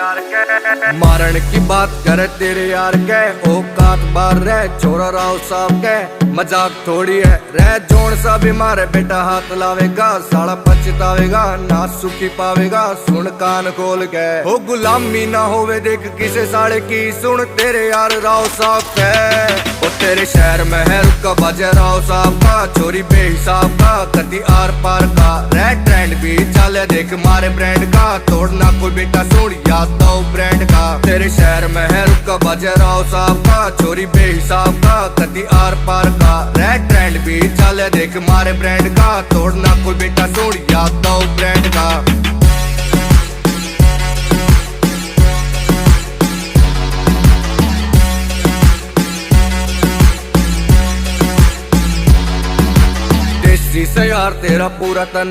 मारण की बात करे तेरे यार के औकात बार रह छोरा राव साहब के मजाक थोड़ी है रह जोन सा भी मारे बेटा हाथ लावेगा साला पछतावेगा ना सुखी पावेगा सुन कान खोल के हो गुलामी ना होवे देख किसे साले की सुन तेरे यार राव साहब के ओ तेरे शहर में है रुका बाजा राव साहब का चोरी बेहिसाब का कति आर पार का रह ट्रेंड भी चले देख मारे ब्रांड का तोड़ना कोई बेटा सुन याद दो ब्रांड का तेरे शहर में है रुका बाजा राव साहब का चोरी बेहिसाब का कति आर पार का रह ट्रेंड भी चले देख मारे ब्रांड का तोड़ना कोई बेटा सुन याद दो ब्रांड का। देसी से यार तेरा पूरा तन